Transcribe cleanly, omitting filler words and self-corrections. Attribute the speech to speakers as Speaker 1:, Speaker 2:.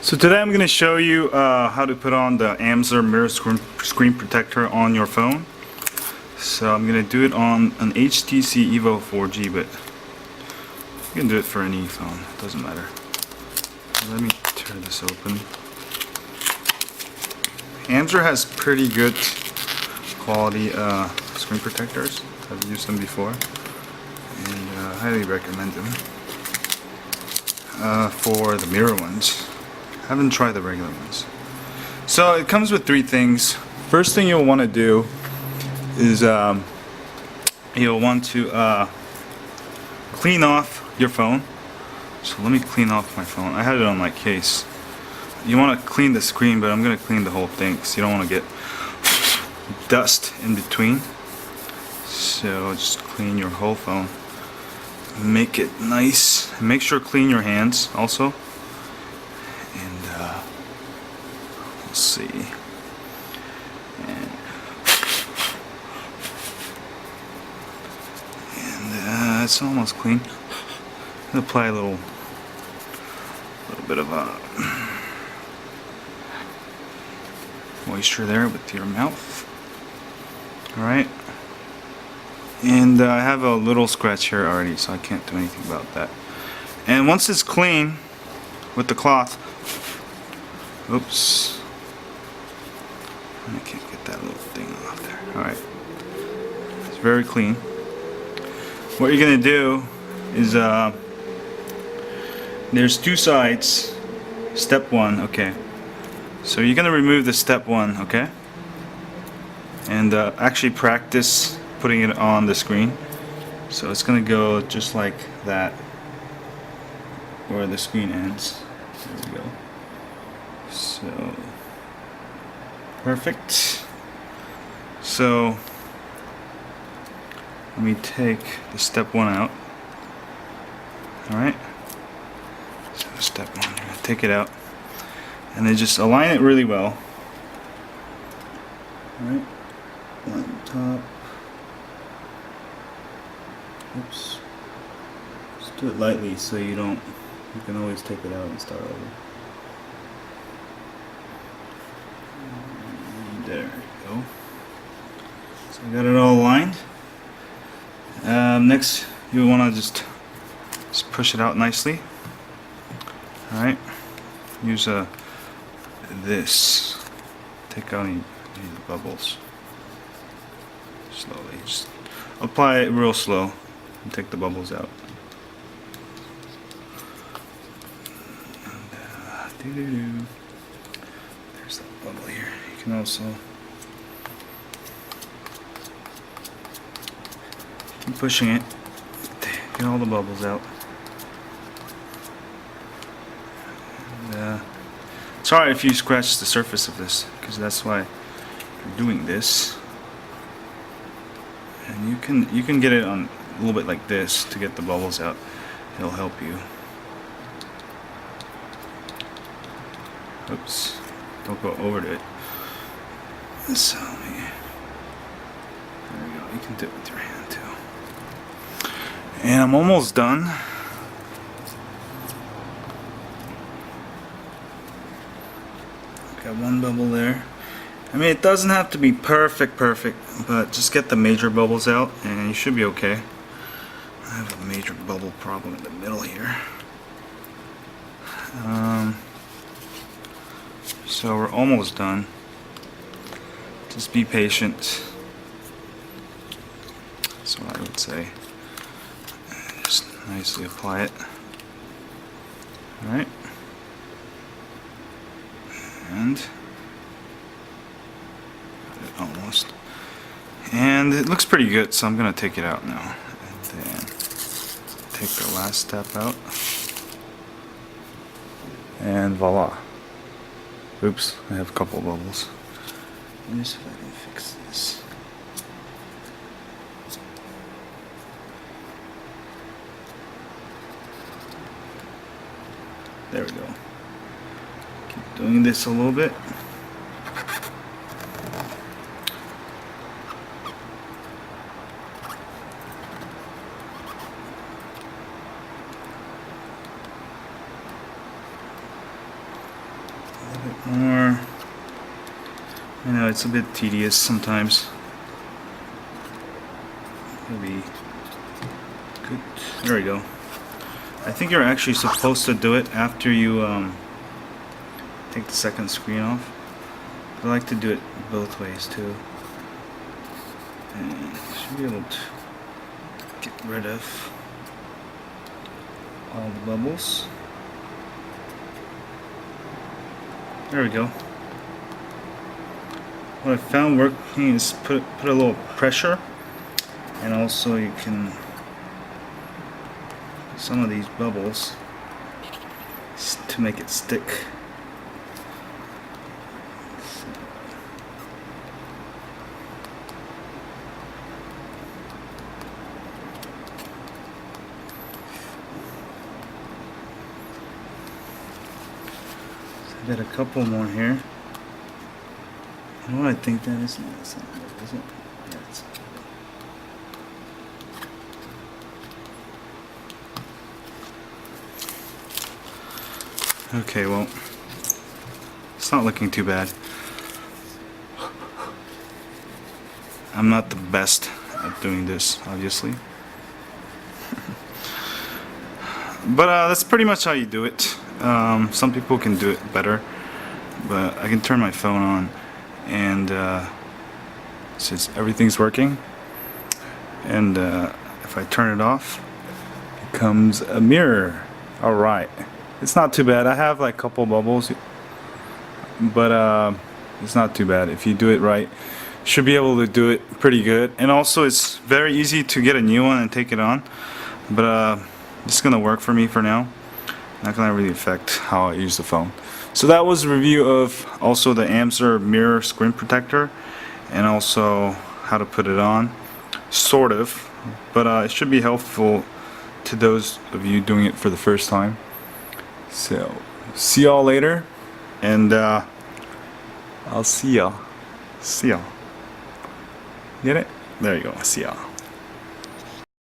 Speaker 1: So today I'm going to show you how to put on the Amsler mirror screen protector on your phone. So I'm going to do it on an HTC Evo 4G, but you can do it for any phone, it doesn't matter. Let me tear this open. Amsler has pretty good quality screen protectors. I've used them before and highly recommend them for the mirror ones. I haven't tried the regular ones. So it comes with three things. First thing you'll want to do is you'll want to clean off your phone. So let me clean off my phone. I had it on my case. You want to clean the screen, but I'm going to clean the whole thing because you don't want to get dust in between. So just clean your whole phone. Make it nice. Make sure to clean your hands also. Let's see. And it's almost clean. Apply a little bit of moisture there with your mouth. Alright. And I have a little scratch here already, so I can't do anything about that. And once it's clean with the cloth, oops, I can't get that little thing off there. Alright. It's very clean. What you're going to do is, there's two sides. Step one, okay. So you're going to remove the step one, okay? And actually practice putting it on the screen. So it's going to go just like that, where the screen ends. There we go. So perfect. So let me take the step one out. Alright. So step one, you're going to take it out and then just align it really well. Alright. On top. Oops. Just do it lightly so you can always take it out and start over. There we go. So I got it all aligned. Next, you want to just push it out nicely. Alright. Use this. Take out any bubbles. Slowly. Just apply it real slow and take the bubbles out. And, there's that bubble here. You can also keep pushing it. Get all the bubbles out. And, sorry if you scratch the surface of this, because that's why you're doing this. And you can get it on a little bit like this to get the bubbles out. It'll help you. Oops. Don't go over to it. So there we go. You can do it with your hand too. And I'm almost done. Got one bubble there. I mean, it doesn't have to be perfect, but just get the major bubbles out and you should be okay. I have a major bubble problem in the middle here. So we're almost done. Just be patient. That's what I would say. And just nicely apply it. Alright. And almost. And it looks pretty good, so I'm going to take it out now. And then take the last step out. And voila. Oops, I have a couple bubbles. Let me see if I can fix this. There we go. Keep doing this a little bit. bit more. I know it's a bit tedious sometimes. It'll be good. There we go. I think you're actually supposed to do it after you take the second screen off. I like to do it both ways too. And should be able to get rid of all the bubbles. There we go. What I found working is put a little pressure, and also you can some of these bubbles to make it stick. I got a couple more here. You know what I think that is? No, that's not it, is it? Yeah, it's okay, well, it's not looking too bad. I'm not the best at doing this, obviously. But that's pretty much how you do it. Some people can do it better, but I can turn my phone on, and since everything's working, and if I turn it off, it comes a mirror. Alright, it's not too bad. I have like a couple bubbles, but it's not too bad. If you do it right, you should be able to do it pretty good. And also it's very easy to get a new one and take it on, but it's gonna work for me for now. Not gonna really affect how I use the phone. So that was a review of also the Amser mirror screen protector, and also how to put it on, sort of, but it should be helpful to those of you doing it for the first time. So see y'all later, and I'll see y'all. Get it? There you go. See y'all.